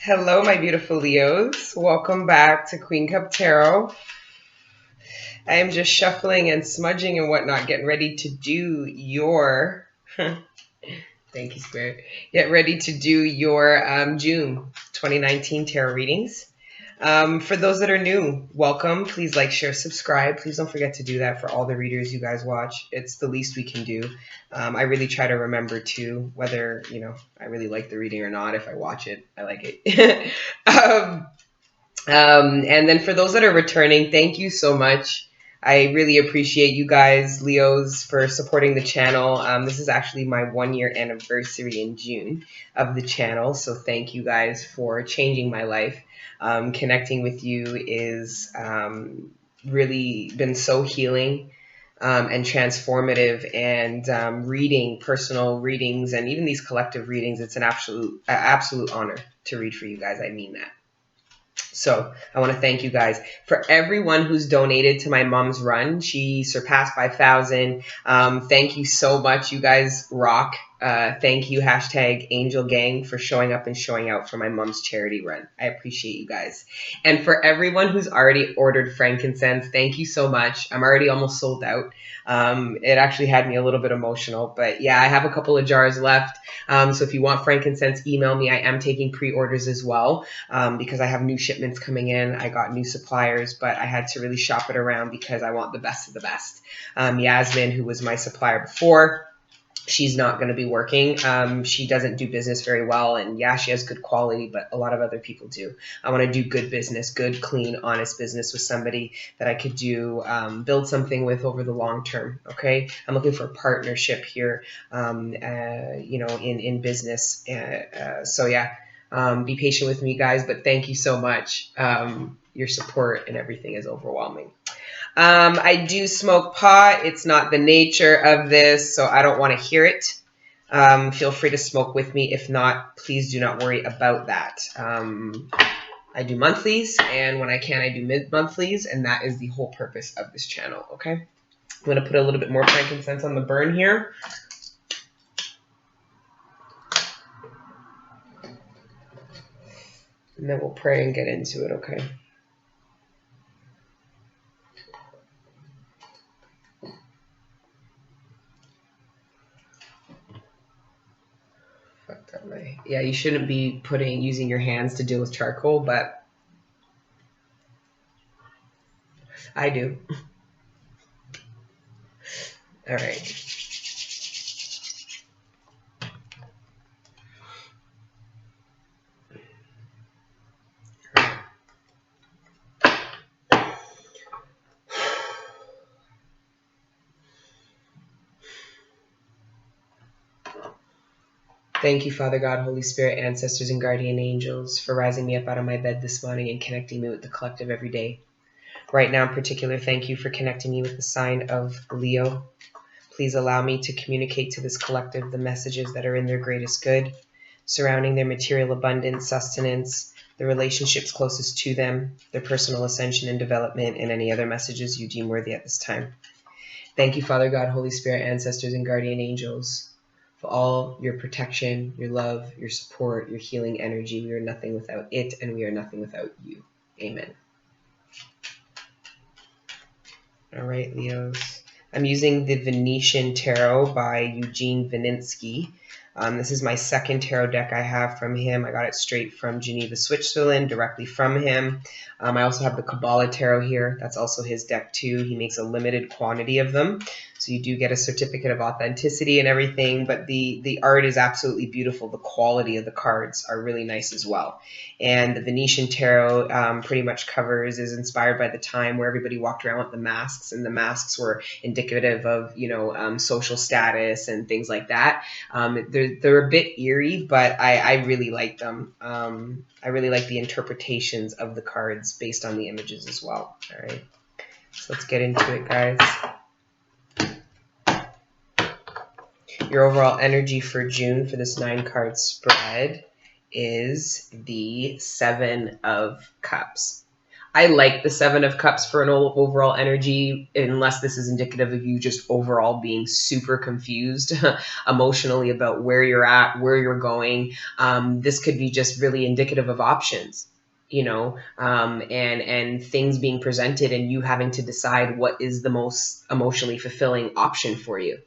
Hello, my beautiful Leos. Welcome back to Queen Cup Tarot. I am just shuffling and smudging and whatnot, getting ready to do your. Thank you, Spirit. Get ready to do your June 2019 tarot readings. For those that are new, welcome. Please like, share, subscribe. Please don't forget to do that for all the readers you guys watch. It's the least we can do. I really try to remember too, whether, I really like the reading or not. If I watch it, I like it. And then for those that are returning, thank you so much. I really appreciate you guys, Leos, for supporting the channel. This is actually my 1-year anniversary in June of the channel. So thank you guys for changing my life. Connecting with you is really been so healing and transformative. And reading personal readings and even these collective readings, it's an absolute honor to read for you guys. I mean that. So I want to thank you guys for everyone who's donated to my mom's run. She surpassed 5,000. Thank you so much. You guys rock. Thank you, #AngelGang, for showing up and showing out for my mom's charity run. I appreciate you guys. And for everyone who's already ordered frankincense, thank you so much. I'm already almost sold out. It actually had me a little bit emotional, but yeah, I have a couple of jars left. So if you want frankincense, email me. I am taking pre-orders as well because I have new shipments coming in. I got new suppliers, but I had to really shop it around because I want the best of the best. Yasmin, who was my supplier before, she's not going to be working. She doesn't do business very well. And yeah, she has good quality, but a lot of other people do. I want to do good business, good, clean, honest business with somebody that I could do, build something with over the long term. Okay. I'm looking for a partnership here, in business. So yeah, be patient with me, guys, but thank you so much. Your support and everything is overwhelming. I do smoke pot. It's not the nature of this, so I don't want to hear it. Feel free to smoke with me. If not, please do not worry about that. I do monthlies, and when I can, I do mid-monthlies, and that is the whole purpose of this channel, okay? I'm going to put a little bit more frankincense on the burn here. And then we'll pray and get into it, okay? Yeah, you shouldn't be using your hands to deal with charcoal, but I do. All right. Thank you, Father God, Holy Spirit, ancestors, and guardian angels, for rising me up out of my bed this morning and connecting me with the collective every day. Right now in particular, thank you for connecting me with the sign of Leo. Please allow me to communicate to this collective the messages that are in their greatest good, surrounding their material abundance, sustenance, the relationships closest to them, their personal ascension and development, and any other messages you deem worthy at this time. Thank you, Father God, Holy Spirit, ancestors, and guardian angels, for all your protection, your love, your support, your healing energy. We are nothing without it, and we are nothing without you. Amen. All right, Leos. I'm using the Venetian Tarot by Eugene Vininsky. This is my second tarot deck I have from him. I got it straight from Geneva, Switzerland, directly from him. I also have the Kabbalah Tarot here. That's also his deck too. He makes a limited quantity of them, so you do get a certificate of authenticity and everything, but the art is absolutely beautiful. The quality of the cards are really nice as well. And the Venetian Tarot pretty much is inspired by the time where everybody walked around with the masks, and the masks were indicative of, social status and things like that. They're a bit eerie, but I really like them. I really like the interpretations of the cards based on the images as well. All right, so let's get into it, guys. Your overall energy for June for this 9-card spread is the 7 of Cups. I like the Seven of Cups for an overall energy, unless this is indicative of you just overall being super confused emotionally about where you're at, where you're going. This could be just really indicative of options, you know, and things being presented and you having to decide what is the most emotionally fulfilling option for you.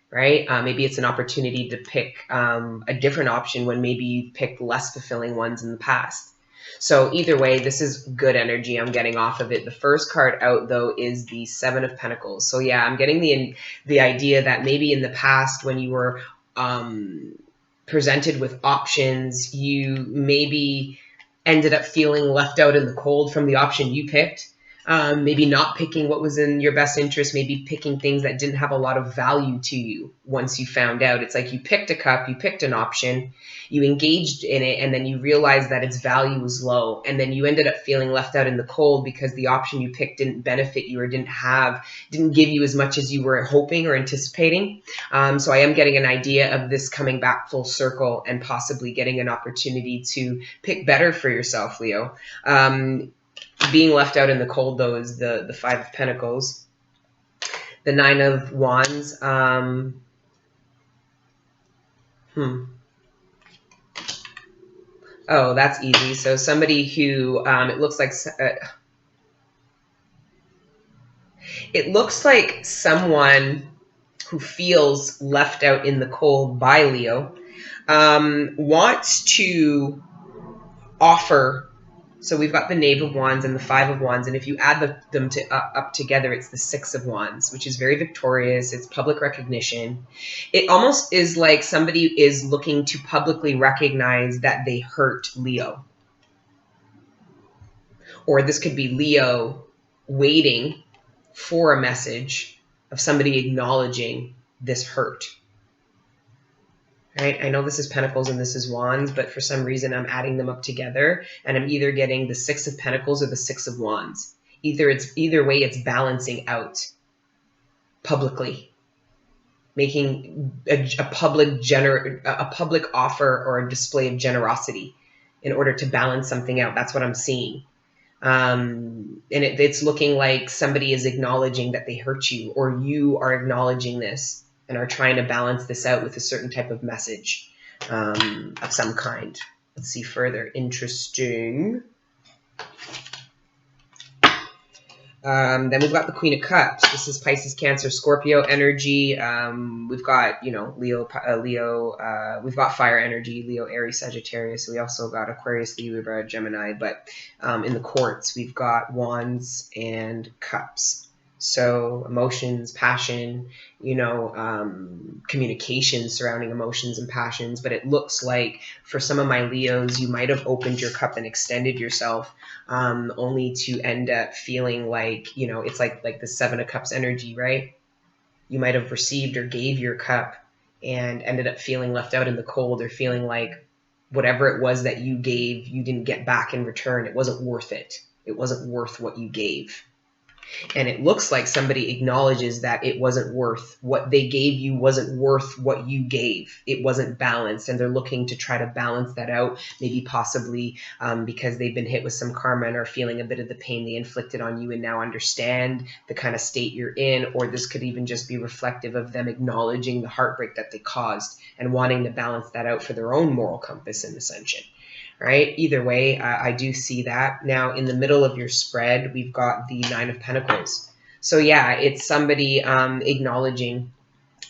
Right? Maybe it's an opportunity to pick a different option when maybe you picked less fulfilling ones in the past. So either way, this is good energy I'm getting off of it. The first card out, though, is the Seven of Pentacles. So yeah, I'm getting the idea that maybe in the past when you were presented with options, you maybe ended up feeling left out in the cold from the option you picked. Maybe not picking what was in your best interest, maybe picking things that didn't have a lot of value to you once you found out. It's like you picked a cup, you picked an option, you engaged in it, and then you realized that its value was low. And then you ended up feeling left out in the cold because the option you picked didn't benefit you or didn't give you as much as you were hoping or anticipating. So I am getting an idea of this coming back full circle and possibly getting an opportunity to pick better for yourself, Leo. Being left out in the cold, though, is the Five of Pentacles. The Nine of Wands. Oh, that's easy. So somebody who, it looks like someone who feels left out in the cold by Leo, wants to offer. So we've got the Knave of Wands and the Five of Wands, and if you add them up together, it's the Six of Wands, which is very victorious. It's public recognition. It almost is like somebody is looking to publicly recognize that they hurt Leo. Or this could be Leo waiting for a message of somebody acknowledging this hurt. Right? I know this is Pentacles and this is Wands, but for some reason I'm adding them up together and I'm either getting the Six of Pentacles or the Six of Wands. Either way, it's balancing out publicly, making a public offer or a display of generosity in order to balance something out. That's what I'm seeing. And it's looking like somebody is acknowledging that they hurt you, or you are acknowledging this and are trying to balance this out with a certain type of message of some kind. Let's see further. Interesting. Then we've got the Queen of Cups. This is Pisces, Cancer, Scorpio energy. We've got, Leo. We've got fire energy, Leo, Aries, Sagittarius. We also got Aquarius, Libra, Gemini. But in the courts, we've got Wands and Cups. So emotions, passion, communication surrounding emotions and passions. But it looks like for some of my Leos, you might have opened your cup and extended yourself, only to end up feeling like, it's like the Seven of Cups energy, right? You might have received or gave your cup and ended up feeling left out in the cold, or feeling like whatever it was that you gave, you didn't get back in return. It wasn't worth it. It wasn't worth what you gave. And it looks like somebody acknowledges that it wasn't worth what they gave you, wasn't worth what you gave. It wasn't balanced, and they're looking to try to balance that out, maybe possibly because they've been hit with some karma and are feeling a bit of the pain they inflicted on you and now understand the kind of state you're in. Or this could even just be reflective of them acknowledging the heartbreak that they caused and wanting to balance that out for their own moral compass and ascension. Right? Either way, I do see that. Now, in the middle of your spread, we've got the Nine of Pentacles. So yeah, it's somebody acknowledging,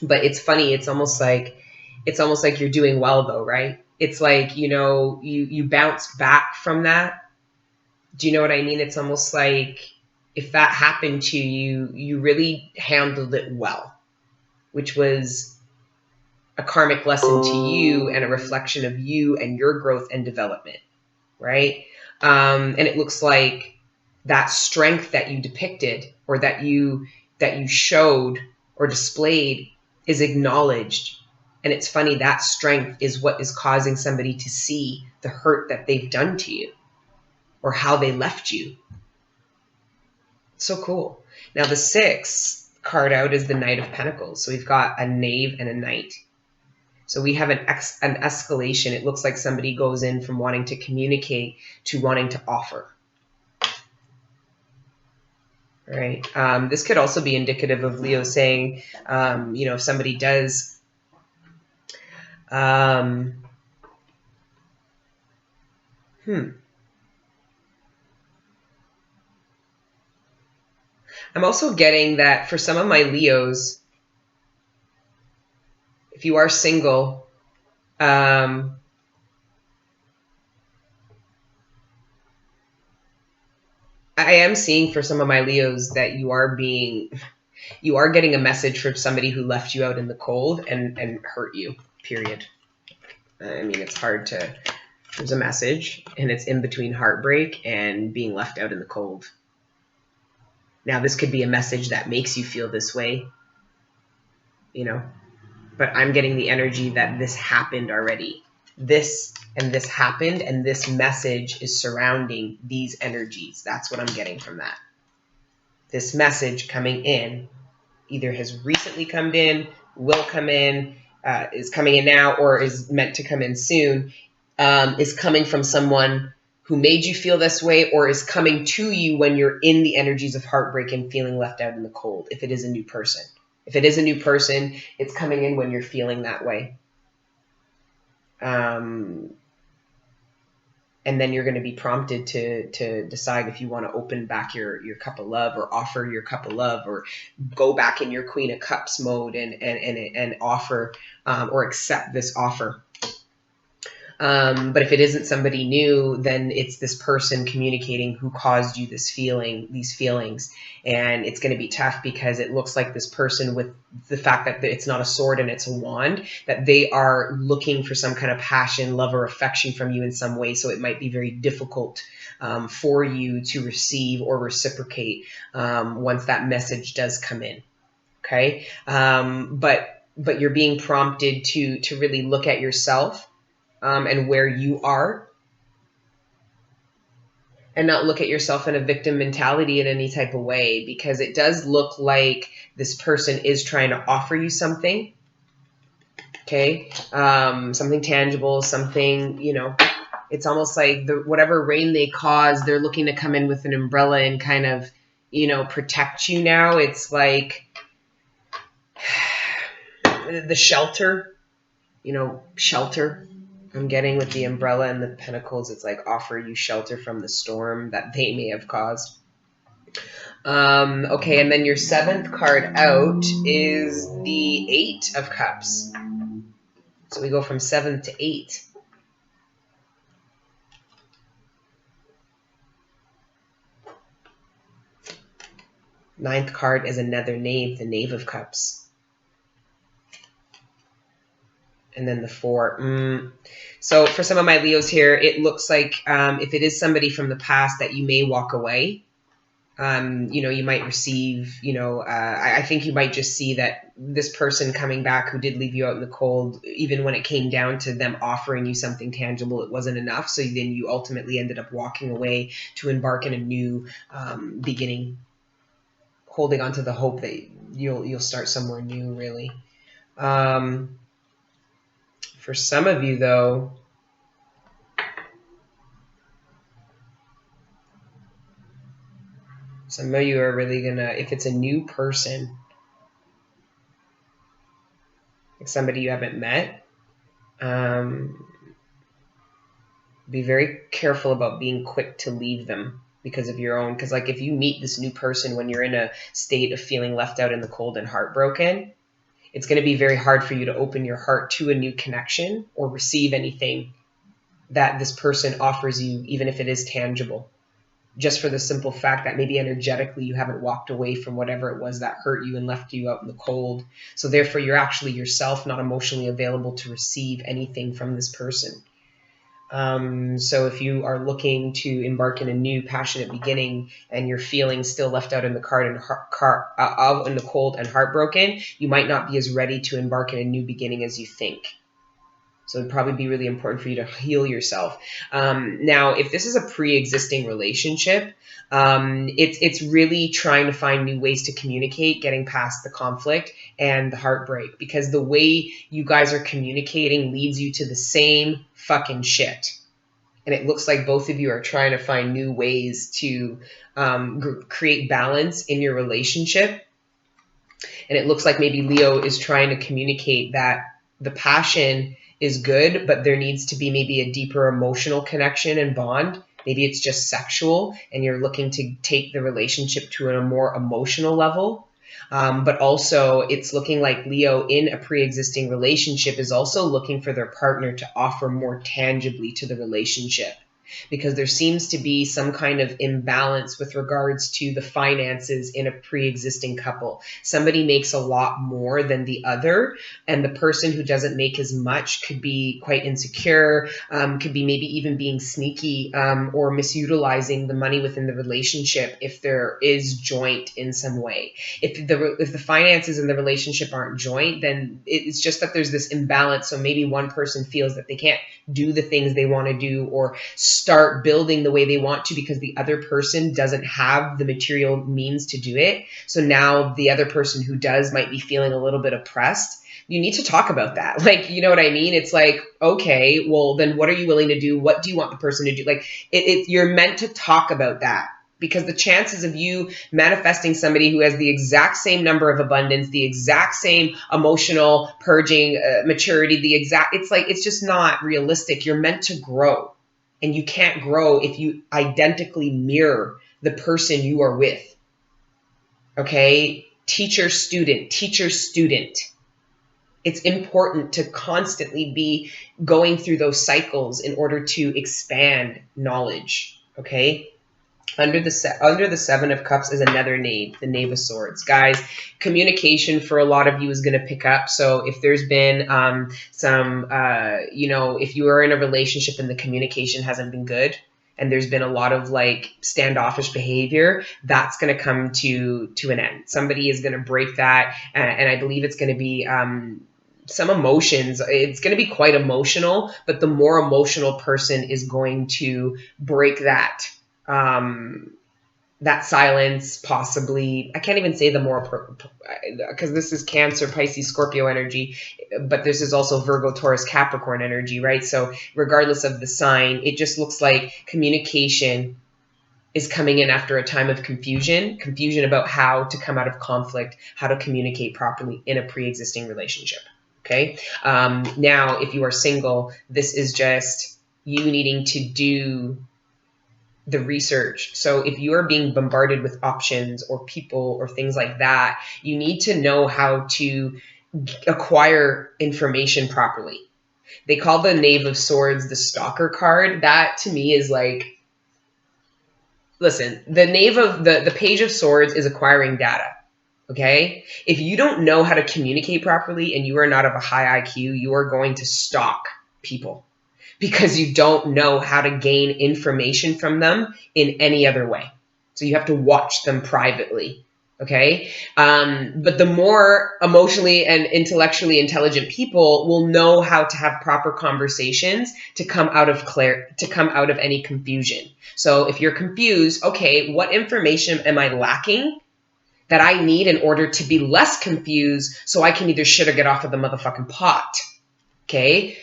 but it's funny. It's almost like you're doing well, though, right? It's like, you bounce back from that. Do you know what I mean? It's almost like if that happened to you, you really handled it well, which was a karmic lesson to you and a reflection of you and your growth and development, right? And it looks like that strength that you depicted, or that you showed or displayed, is acknowledged. And it's funny, that strength is what is causing somebody to see the hurt that they've done to you or how they left you. So cool. Now the sixth card out is the Knight of Pentacles. So we've got a Knave and a Knight. So we have an escalation. It looks like somebody goes in from wanting to communicate to wanting to offer. right? This could also be indicative of Leo saying, if somebody does, I'm also getting that for some of my Leos, if you are single, I am seeing for some of my Leos that you are getting a message from somebody who left you out in the cold and hurt you, period. I mean, it's hard to, there's a message and it's in between heartbreak and being left out in the cold. Now, this could be a message that makes you feel this way, but I'm getting the energy that this happened already. This and this happened, and this message is surrounding these energies. That's what I'm getting from that. This message coming in either has recently come in, will come in, is coming in now, or is meant to come in soon, is coming from someone who made you feel this way, or is coming to you when you're in the energies of heartbreak and feeling left out in the cold, if it is a new person. If it is a new person, it's coming in when you're feeling that way. And then you're going to be prompted to decide if you want to open back your cup of love, or offer your cup of love, or go back in your Queen of Cups mode and offer or accept this offer. But if it isn't somebody new, then it's this person communicating who caused you these feelings. And it's going to be tough because it looks like this person, with the fact that it's not a sword and it's a wand, that they are looking for some kind of passion, love, or affection from you in some way. So it might be very difficult for you to receive or reciprocate once that message does come in. Okay. But you're being prompted to really look at yourself and where you are, and not look at yourself in a victim mentality in any type of way, because it does look like this person is trying to offer you something, okay? Something tangible, something, it's almost like whatever rain they cause, they're looking to come in with an umbrella and kind of, protect you now. It's like the shelter, shelter. I'm getting with the umbrella and the pentacles, it's like offer you shelter from the storm that they may have caused. Okay, and then your 7th card out is the 8 of Cups. So we go from 7 to 8. Ninth card is another Knave, the Knave of Cups. And then the 4. So for some of my Leos here, it looks like if it is somebody from the past, that you may walk away. You might receive, I think you might just see that this person coming back who did leave you out in the cold, even when it came down to them offering you something tangible, it wasn't enough. So then you ultimately ended up walking away to embark in a new beginning, holding on to the hope that you'll start somewhere new, really. For some of you, though, some of you are really going to, if it's a new person, like somebody you haven't met, be very careful about being quick to leave them because of your own. Because like if you meet this new person when you're in a state of feeling left out in the cold and heartbroken, it's going to be very hard for you to open your heart to a new connection or receive anything that this person offers you, even if it is tangible, just for the simple fact that maybe energetically you haven't walked away from whatever it was that hurt you and left you out in the cold. So therefore you're actually yourself not emotionally available to receive anything from this person. So if you are looking to embark in a new passionate beginning and you're feeling still left out in the out in the cold and heartbroken, you might not be as ready to embark in a new beginning as you think. So it'd probably be really important for you to heal yourself. Now, if this is a pre-existing relationship, it's really trying to find new ways to communicate, getting past the conflict and the heartbreak, because the way you guys are communicating leads you to the same fucking shit. And it looks like both of you are trying to find new ways to create balance in your relationship. And it looks like maybe Leo is trying to communicate that the passion is good, but there needs to be maybe a deeper emotional connection and bond. Maybe it's just sexual and you're looking to take the relationship to a more emotional level. But also it's looking like Leo in a pre-existing relationship is also looking for their partner to offer more tangibly to the relationship, because there seems to be some kind of imbalance with regards to the finances in a pre-existing couple. Somebody makes a lot more than the other, and the person who doesn't make as much could be quite insecure, could be maybe even being sneaky, or misutilizing the money within the relationship if there is joint in some way. If the finances in the relationship aren't joint, then it's just that there's this imbalance. So maybe one person feels that they can't do the things they want to do or start building the way they want to because the other person doesn't have the material means to do it. So now the other person who does might be feeling a little bit oppressed. You need to talk about that. Like, you know what I mean? It's like, okay, well, then what are you willing to do? What do you want the person to do? Like, you're meant to talk about that, because the chances of you manifesting somebody who has the exact same number of abundance, the exact same emotional purging, maturity, it's just not realistic. You're meant to grow. And you can't grow if you identically mirror the person you are with. Okay? Teacher, student, teacher, student. It's important to constantly be going through those cycles in order to expand knowledge. Okay? Under the Seven of Cups is another knave, the Knave of Swords. Guys, communication for a lot of you is going to pick up. So if there's been if you are in a relationship and the communication hasn't been good, and there's been a lot of like standoffish behavior, that's going to come to an end. Somebody is going to break that, and I believe it's going to be some emotions. It's going to be quite emotional, but the more emotional person is going to break that. That silence, possibly. I can't even say the more, because this is Cancer, Pisces, Scorpio energy, but this is also Virgo, Taurus, Capricorn energy, right? So regardless of the sign, it just looks like communication is coming in after a time of confusion about how to come out of conflict, how to communicate properly in a pre-existing relationship. Okay. Now, if you are single, this is just you needing to do the research. So if you are being bombarded with options or people or things like that, you need to know how to acquire information properly. They call the Knave of Swords the stalker card. That to me is like, listen, the Page of Swords is acquiring data. Okay? If you don't know how to communicate properly and you are not of a high IQ, you are going to stalk people, because you don't know how to gain information from them in any other way. So you have to watch them privately. Okay. But the more emotionally and intellectually intelligent people will know how to have proper conversations to come out of any confusion. So if you're confused, okay, what information am I lacking that I need in order to be less confused so I can either shit or get off of the motherfucking pot? Okay.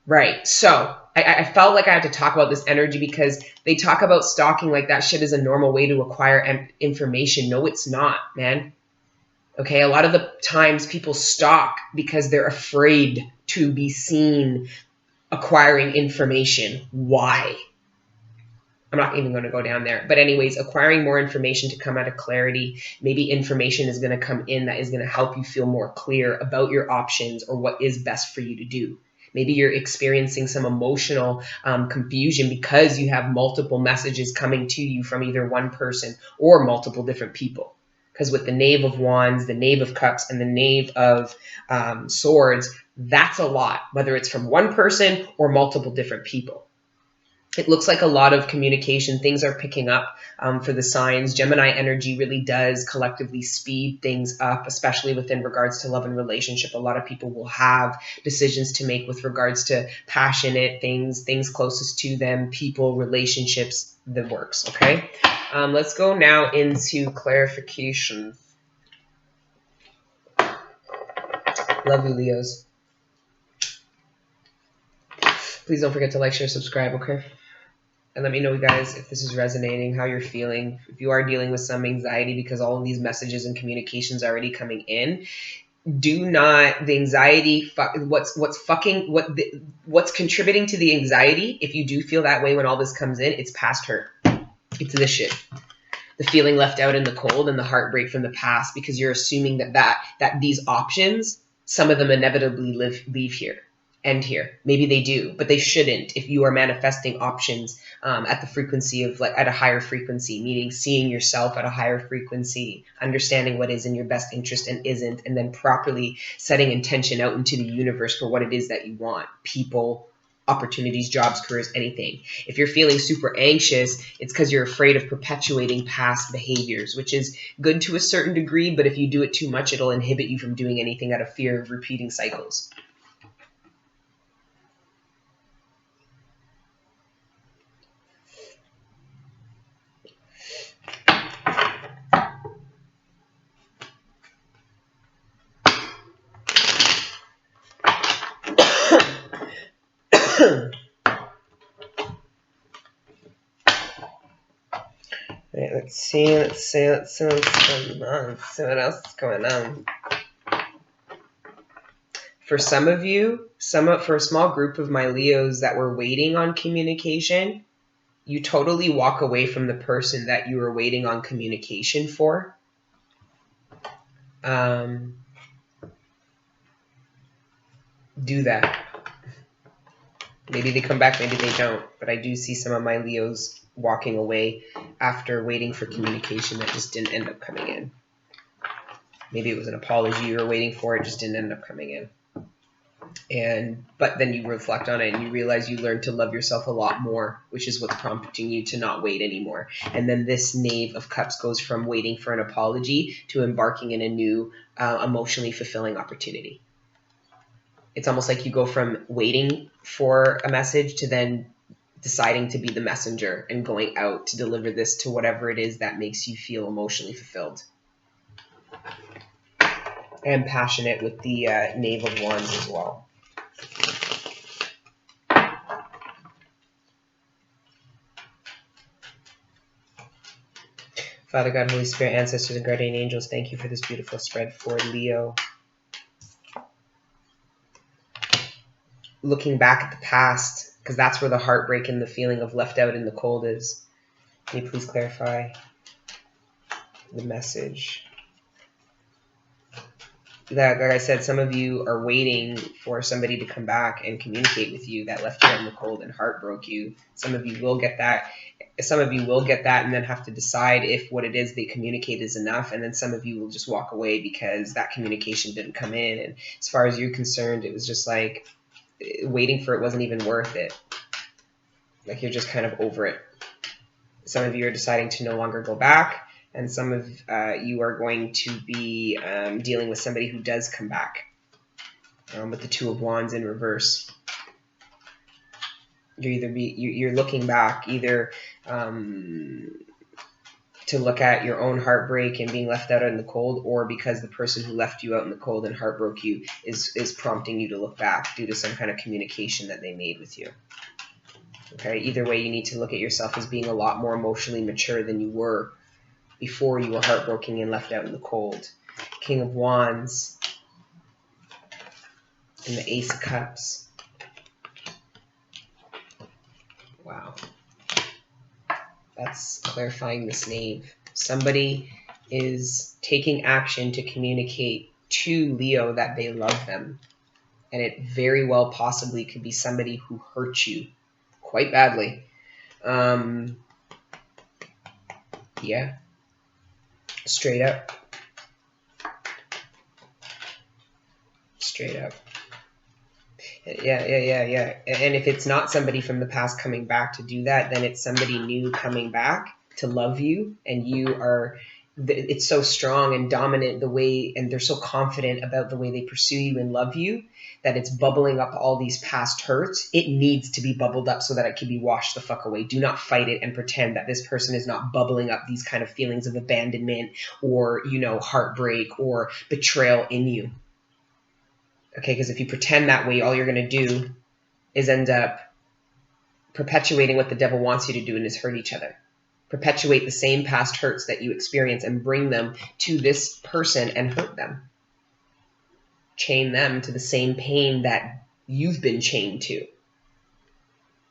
Right. So I felt like I had to talk about this energy because they talk about stalking like that shit is a normal way to acquire information. No, it's not, man. Okay. A lot of the times people stalk because they're afraid to be seen acquiring information. Why? I'm not even going to go down there. But anyways, acquiring more information to come out of clarity. Maybe information is going to come in that is going to help you feel more clear about your options or what is best for you to do. Maybe you're experiencing some emotional confusion because you have multiple messages coming to you from either one person or multiple different people. Because with the Knave of Wands, the Knave of Cups, and the Knave of Swords, that's a lot, whether it's from one person or multiple different people. It looks like a lot of communication. Things are picking up for the signs. Gemini energy really does collectively speed things up, especially within regards to love and relationship. A lot of people will have decisions to make with regards to passionate things closest to them, people, relationships, the works. Okay. Let's go now into clarification. Love you, Leos. Please don't forget to like, share, subscribe. Okay. And let me know, guys, if this is resonating, how you're feeling. If you are dealing with some anxiety because all of these messages and communications are already coming in, do not, the anxiety, what's contributing to the anxiety, if you do feel that way when all this comes in, it's past hurt. It's this shit. The feeling left out in the cold and the heartbreak from the past, because you're assuming that these options, some of them inevitably end here. Maybe they do, but they shouldn't if you are manifesting options at the frequency of, like, at a higher frequency, meaning seeing yourself at a higher frequency, understanding what is in your best interest and isn't, and then properly setting intention out into the universe for what it is that you want. People, opportunities, jobs, careers, anything. If you're feeling super anxious, it's because you're afraid of perpetuating past behaviors, which is good to a certain degree, but if you do it too much, it'll inhibit you from doing anything out of fear of repeating cycles. Right, let's see what's going on. Let's see what else is going on. For some of you, for a small group of my Leos that were waiting on communication, you totally walk away from the person that you were waiting on communication for. Do that. Maybe they come back, maybe they don't. But I do see some of my Leos walking away after waiting for communication that just didn't end up coming in. Maybe it was an apology you were waiting for, it just didn't end up coming in. But then you reflect on it and you realize you learned to love yourself a lot more, which is what's prompting you to not wait anymore. And then this Knave of Cups goes from waiting for an apology to embarking in a new emotionally fulfilling opportunity. It's almost like you go from waiting for a message to then deciding to be the messenger and going out to deliver this to whatever it is that makes you feel emotionally fulfilled. And passionate with the Knave of Wands as well. Father God, Holy Spirit, ancestors, and guardian angels, thank you for this beautiful spread for Leo. Looking back at the past, because that's where the heartbreak and the feeling of left out in the cold is. Can you please clarify the message? That, like I said, some of you are waiting for somebody to come back and communicate with you that left you out in the cold and heartbroke you. Some of you will get that. Some of you will get that and then have to decide if what it is they communicate is enough. And then some of you will just walk away because that communication didn't come in. And as far as you're concerned, it was just like waiting for it wasn't even worth it. Like you're just kind of over it. Some of you are deciding to no longer go back. And some of you are going to be dealing with somebody who does come back with the Two of Wands in reverse. You're looking back either to look at your own heartbreak and being left out in the cold, or because the person who left you out in the cold and heartbroke you is prompting you to look back due to some kind of communication that they made with you. Okay, either way, you need to look at yourself as being a lot more emotionally mature than you were before you were heartbroken and left out in the cold. King of Wands and the Ace of Cups. Wow. That's clarifying this Knave. Somebody is taking action to communicate to Leo that they love them. And it very well possibly could be somebody who hurt you quite badly. Yeah. Straight up. Straight up. Yeah. And if it's not somebody from the past coming back to do that, then it's somebody new coming back to love you. And you are, it's so strong and dominant the way, and they're so confident about the way they pursue you and love you, that it's bubbling up all these past hurts. It needs to be bubbled up so that it can be washed the fuck away. Do not fight it and pretend that this person is not bubbling up these kind of feelings of abandonment or, heartbreak or betrayal in you. Okay, because if you pretend that way, all you're going to do is end up perpetuating what the devil wants you to do, and is hurt each other. Perpetuate the same past hurts that you experience and bring them to this person and hurt them. Chain them to the same pain that you've been chained to.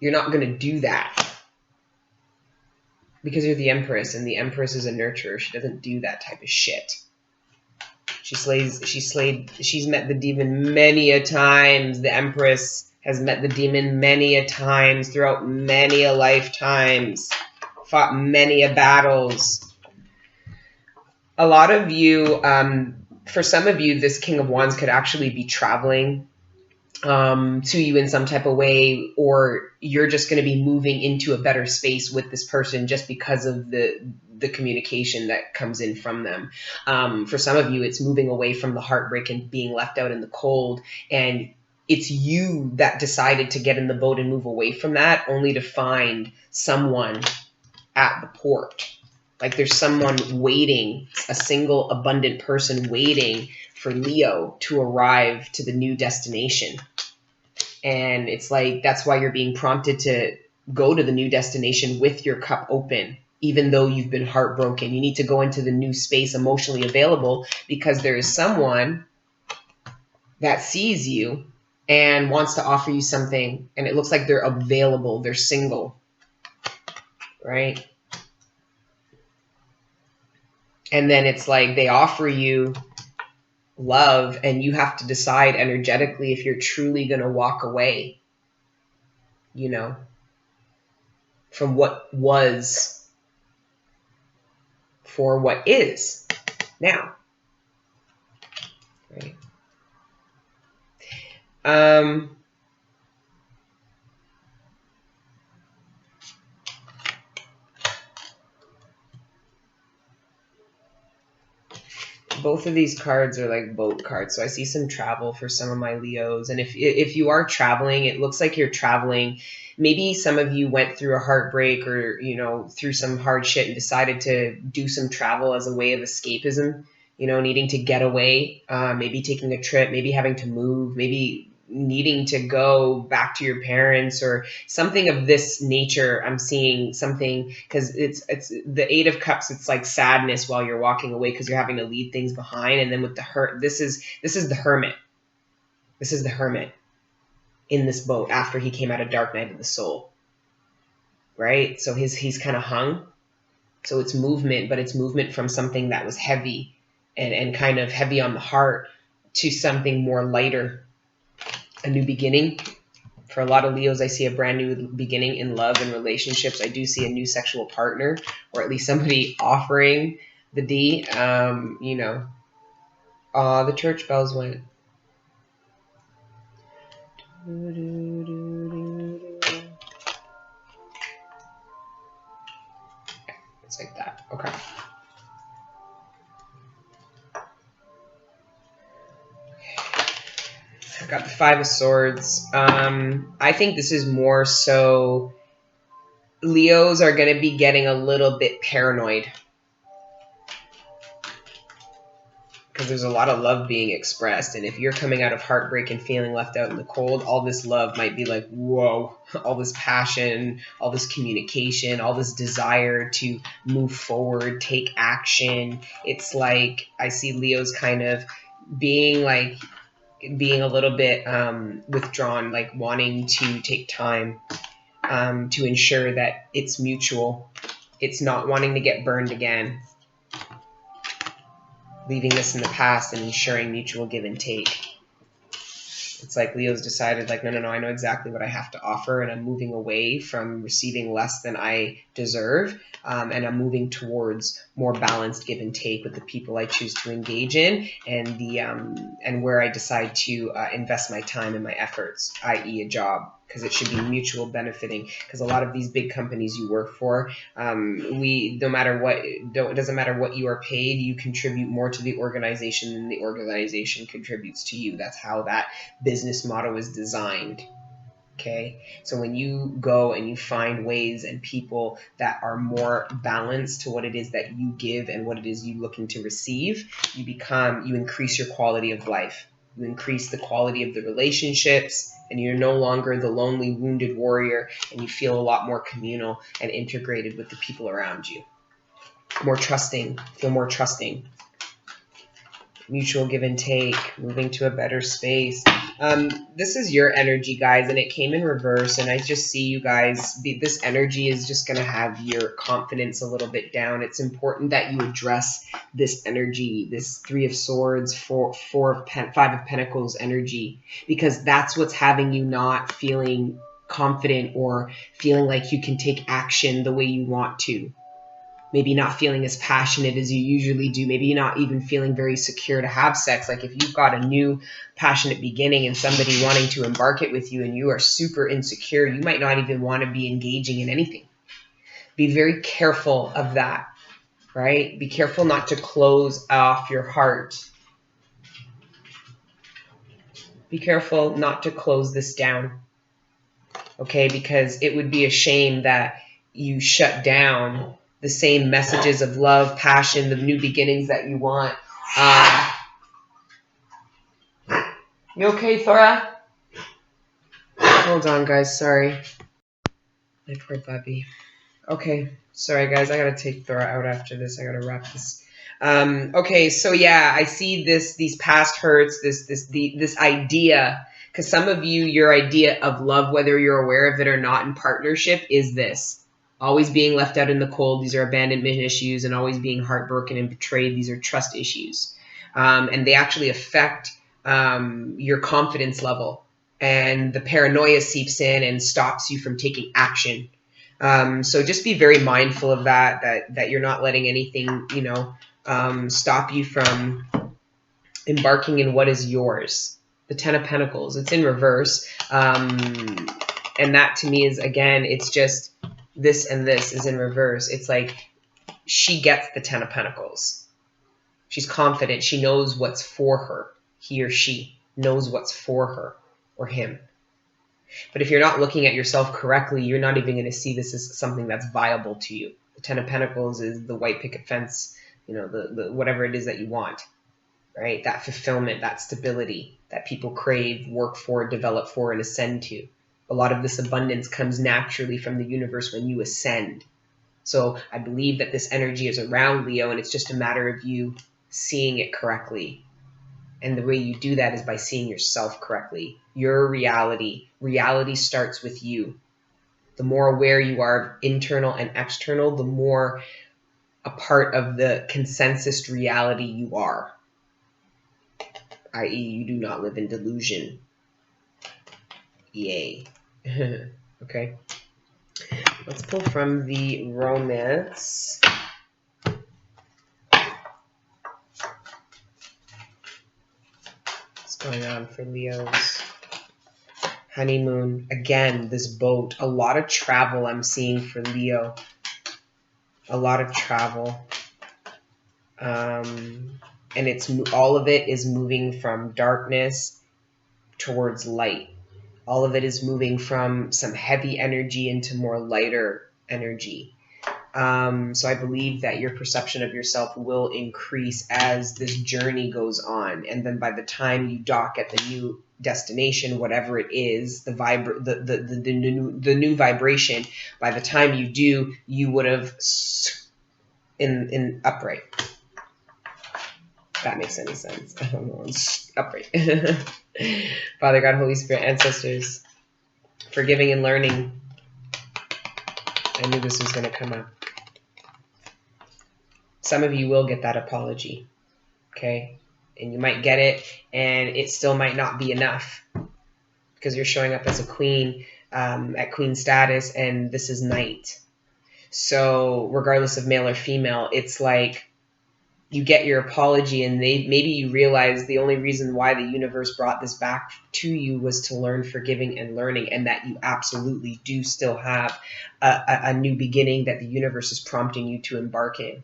You're not going to do that because you're the Empress, and the Empress is a nurturer. She doesn't do that type of shit. She's met the demon many a times. The Empress has met the demon many a times throughout many a lifetimes, fought many a battles. A lot of you, for some of you, this King of Wands could actually be traveling to you in some type of way, or you're just going to be moving into a better space with this person just because of the communication that comes in from them. For some of you, it's moving away from the heartbreak and being left out in the cold, and it's you that decided to get in the boat and move away from that, only to find someone at the port. Like there's someone waiting, a single abundant person waiting for Leo to arrive to the new destination. And it's like, that's why you're being prompted to go to the new destination with your cup open, even though you've been heartbroken. You need to go into the new space emotionally available, because there is someone that sees you and wants to offer you something, and it looks like they're available, they're single, right? And then it's like they offer you love, and you have to decide energetically if you're truly going to walk away, you know, from what was for what is now, right? Both of these cards are like boat cards. So I see some travel for some of my Leos. And if you are traveling, it looks like you're traveling. Maybe some of you went through a heartbreak, or, you know, through some hard shit and decided to do some travel as a way of escapism, you know, needing to get away, maybe taking a trip, maybe having to move, maybe needing to go back to your parents or something of this nature. I'm seeing something, because it's the Eight of Cups. It's like sadness while you're walking away because you're having to leave things behind. And then with the hurt, this is the Hermit. This is the Hermit in this boat after he came out of Dark Night of the Soul, right? So he's kind of hung. So it's movement, but it's movement from something that was heavy and kind of heavy on the heart to something more lighter. A new beginning. For a lot of Leos, I see a brand new beginning in love and relationships. I do see a new sexual partner, or at least somebody offering the D. You know, the church bells went. It's like that. Okay. I've got the Five of Swords. I think this is more so Leos are going to be getting a little bit paranoid, because there's a lot of love being expressed. And if you're coming out of heartbreak and feeling left out in the cold, all this love might be like, whoa, all this passion, all this communication, all this desire to move forward, take action. It's like I see Leos kind of being a little bit withdrawn, like wanting to take time to ensure that it's mutual. It's not wanting to get burned again. Leaving this in the past and ensuring mutual give and take. It's like Leo's decided, like, no, I know exactly what I have to offer, and I'm moving away from receiving less than I deserve, and I'm moving towards more balanced give and take with the people I choose to engage in, and where I decide to invest my time and my efforts, i.e. a job, because it should be mutual benefiting. Because a lot of these big companies you work for, it doesn't matter what you are paid, you contribute more to the organization than the organization contributes to you. That's how that business model is designed. Okay, so when you go and you find ways and people that are more balanced to what it is that you give and what it is you're looking to receive, you increase your quality of life. You increase the quality of the relationships, and you're no longer the lonely, wounded warrior, and you feel a lot more communal and integrated with the people around you. More trusting, feel more trusting. Mutual give and take, moving to a better space. This is your energy, guys, and it came in reverse, and I just see you guys, this energy is just going to have your confidence a little bit down. It's important that you address this energy, this Three of Swords, Five of Pentacles energy, because that's what's having you not feeling confident or feeling like you can take action the way you want to. Maybe not feeling as passionate as you usually do. Maybe you're not even feeling very secure to have sex. Like if you've got a new passionate beginning and somebody wanting to embark it with you and you are super insecure, you might not even want to be engaging in anything. Be very careful of that, right? Be careful not to close off your heart. Be careful not to close this down, okay? Because it would be a shame that you shut down the same messages of love, passion, the new beginnings that you want. You okay, Thora? Hold on, guys. Sorry. My poor puppy. Okay. Sorry, guys. I got to take Thora out after this. I got to wrap this. Okay. So, yeah, I see these past hurts, this idea, because some of you, your idea of love, whether you're aware of it or not in partnership, is this. Always being left out in the cold. These are abandonment issues, and always being heartbroken and betrayed. These are trust issues. And they actually affect your confidence level. And the paranoia seeps in and stops you from taking action. So just be very mindful of that you're not letting anything, stop you from embarking in what is yours. The Ten of Pentacles. It's in reverse. And that to me is, again, it's just... this and this is in reverse. It's like she gets the Ten of Pentacles. She's confident. She knows what's for her. He or she knows what's for her or him. But if you're not looking at yourself correctly, you're not even going to see this as something that's viable to you. The Ten of Pentacles is the white picket fence, the whatever it is that you want, right? That fulfillment, that stability that people crave, work for, develop for, and ascend to. A lot of this abundance comes naturally from the universe when you ascend. So I believe that this energy is around Leo, and it's just a matter of you seeing it correctly. And the way you do that is by seeing yourself correctly. Your reality. Reality starts with you. The more aware you are of internal and external, the more a part of the consensus reality you are. I.e., you do not live in delusion. Yay. Okay. Let's pull from the romance. What's going on for Leo's honeymoon? Again, this boat. A lot of travel I'm seeing for Leo. A lot of travel. And it's all of it is moving from darkness towards light. All of it is moving from some heavy energy into more lighter energy. So I believe that your perception of yourself will increase as this journey goes on. And then by the time you dock at the new destination, whatever it is, the new vibration, by the time you do, you would have in upright. If that makes any sense. I don't know. Upright. Father God, Holy Spirit, ancestors, forgiving and learning. I knew this was going to come up. Some of you will get that apology, okay? And you might get it, and it still might not be enough because you're showing up as a queen at queen status, and this is knight. So regardless of male or female, it's like you get your apology, and maybe you realize the only reason why the universe brought this back to you was to learn forgiving and learning, and that you absolutely do still have a new beginning that the universe is prompting you to embark in,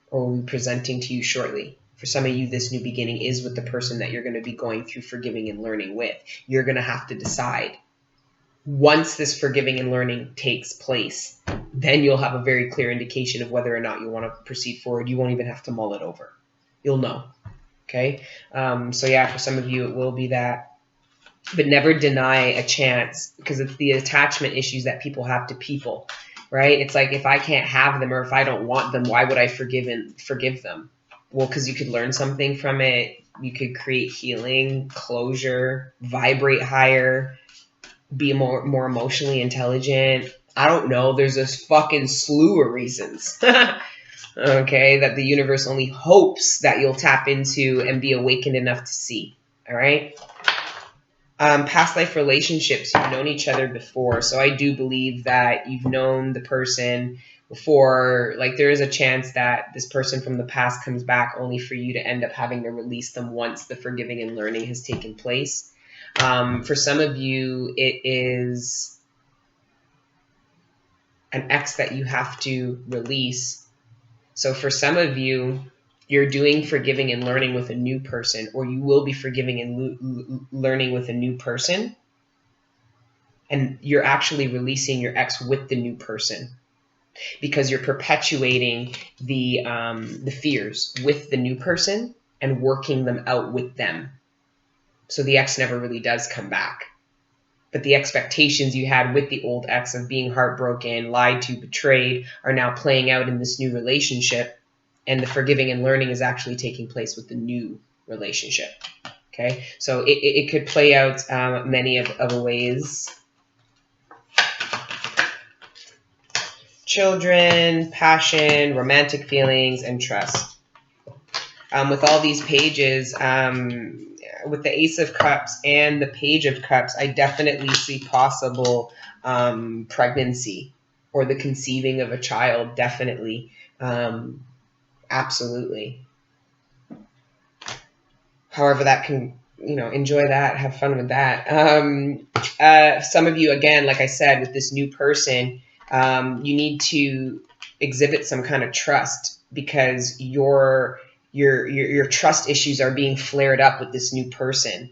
or will be presenting to you shortly. For some of you, this new beginning is with the person that you're going to be going through forgiving and learning with. You're going to have to decide. Once this forgiving and learning takes place, then you'll have a very clear indication of whether or not you want to proceed forward. You won't even have to mull it over. You'll know. Okay. So yeah, for some of you, it will be that. But never deny a chance, because it's the attachment issues that people have to people, right? It's like, if I can't have them or if I don't want them, why would I forgive them? Well, because you could learn something from it. You could create healing, closure, vibrate higher, be more emotionally intelligent. I don't know. There's this fucking slew of reasons. Okay, that the universe only hopes that you'll tap into and be awakened enough to see. All right. Past life relationships, you've known each other before. So I do believe that you've known the person before. Like, there is a chance that this person from the past comes back only for you to end up having to release them once the forgiving and learning has taken place. For some of you, it is an ex that you have to release. So for some of you, you're doing forgiving and learning with a new person, or you will be forgiving and learning with a new person. And you're actually releasing your ex with the new person, because you're perpetuating the fears with the new person and working them out with them. So the ex never really does come back. But the expectations you had with the old ex of being heartbroken, lied to, betrayed are now playing out in this new relationship. And the forgiving and learning is actually taking place with the new relationship. Okay, so it could play out many of ways. Children, passion, romantic feelings, and trust. With all these pages, with the Ace of Cups and the Page of Cups, I definitely see possible pregnancy or the conceiving of a child. Definitely. Absolutely. However that can, enjoy that, have fun with that. Some of you, again, like I said, with this new person, you need to exhibit some kind of trust, because your trust issues are being flared up with this new person,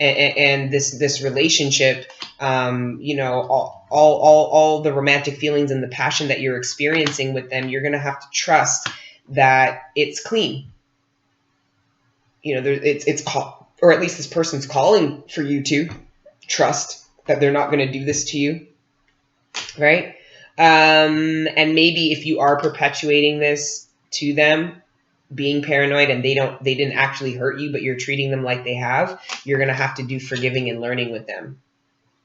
and this relationship. All the romantic feelings and the passion that you're experiencing with them, you're going to have to trust that it's clean. It's or at least this person's calling for you to trust that they're not going to do this to you, right? And maybe if you are perpetuating this to them, being paranoid, and they didn't actually hurt you, but you're treating them like they have, you're going to have to do forgiving and learning with them,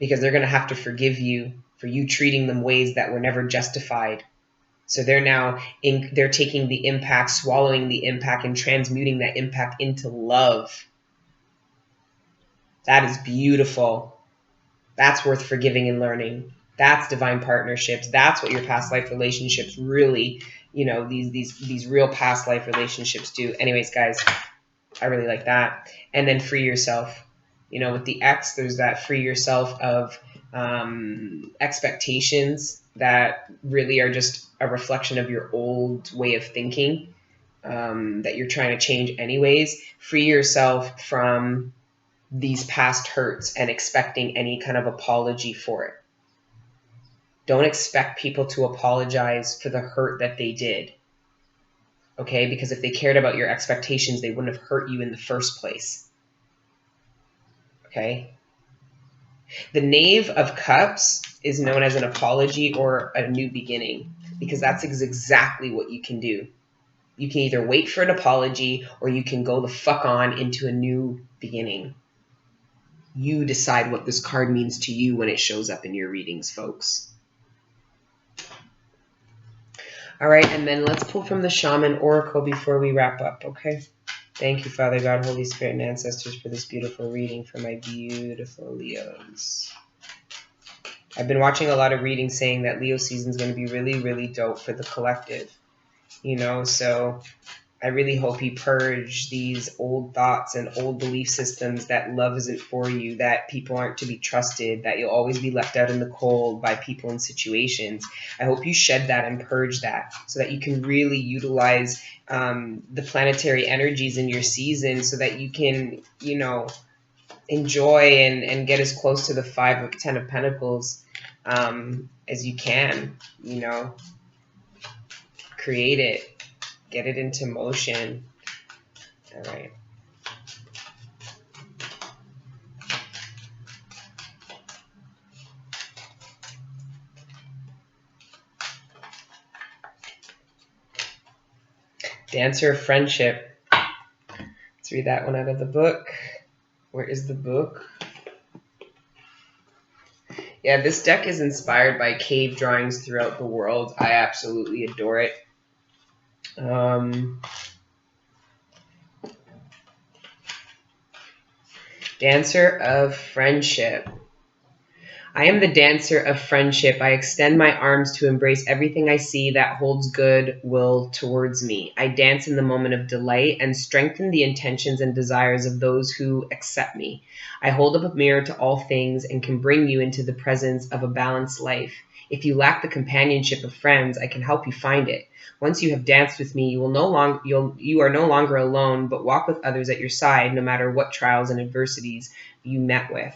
because they're going to have to forgive you for you treating them ways that were never justified. So they're taking the impact, swallowing the impact, and transmuting that impact into love. That is beautiful. That's worth forgiving and learning. That's divine partnerships. That's what your past life relationships really, these real past life relationships do. Anyways, guys, I really like that. And then free yourself. With the X, there's that free yourself of expectations that really are just a reflection of your old way of thinking, that you're trying to change anyways. Free yourself from these past hurts and expecting any kind of apology for it. Don't expect people to apologize for the hurt that they did. Okay? Because if they cared about your expectations, they wouldn't have hurt you in the first place. Okay? The Knave of Cups is known as an apology or a new beginning, because that's exactly what you can do. You can either wait for an apology, or you can go the fuck on into a new beginning. You decide what this card means to you when it shows up in your readings, folks. All right, and then let's pull from the Shaman Oracle before we wrap up, okay? Thank you, Father God, Holy Spirit, and ancestors, for this beautiful reading for my beautiful Leos. I've been watching a lot of readings saying that Leo season is going to be really, really dope for the collective, so I really hope you purge these old thoughts and old belief systems that love isn't for you, that people aren't to be trusted, that you'll always be left out in the cold by people and situations. I hope you shed that and purge that, so that you can really utilize the planetary energies in your season, so that you can, enjoy and get as close to the 5 or 10 of Pentacles as you can, create it, get it into motion. All right. Dancer of Friendship. Let's read that one out of the book. Where is the book? Yeah, this deck is inspired by cave drawings throughout the world. I absolutely adore it. Dancer of Friendship. I am the dancer of friendship. I extend my arms to embrace everything I see that holds good will towards me. I dance in the moment of delight and strengthen the intentions and desires of those who accept me. I hold up a mirror to all things and can bring you into the presence of a balanced life. If you lack the companionship of friends, I can help you find it. Once you have danced with me, you are no longer alone, but walk with others at your side, no matter what trials and adversities you met with.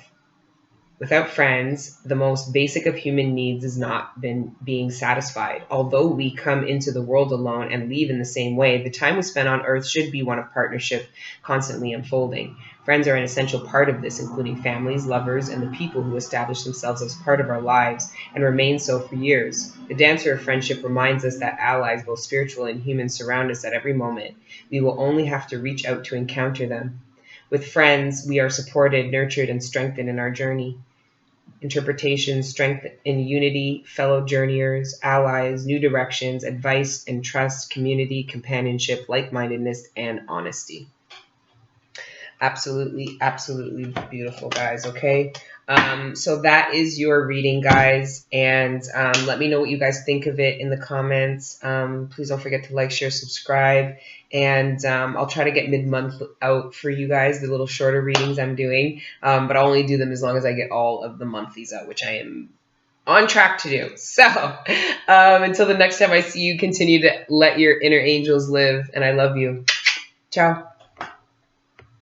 Without friends, the most basic of human needs is not being satisfied. Although we come into the world alone and leave in the same way, the time we spend on earth should be one of partnership, constantly unfolding. Friends are an essential part of this, including families, lovers, and the people who establish themselves as part of our lives and remain so for years. The dancer of friendship reminds us that allies, both spiritual and human, surround us at every moment. We will only have to reach out to encounter them. With friends, we are supported, nurtured, and strengthened in our journey. Interpretation, strength in unity, fellow journeyers, allies, new directions, advice and trust, community, companionship, like-mindedness, and honesty. Absolutely, absolutely beautiful, guys. Okay. So that is your reading, guys. And let me know what you guys think of it in the comments. Please don't forget to like, share, subscribe. And I'll try to get mid-month out for you guys, the little shorter readings I'm doing. But I'll only do them as long as I get all of the monthlies out, which I am on track to do. So until the next time I see you, continue to let your inner angels live. And I love you. Ciao.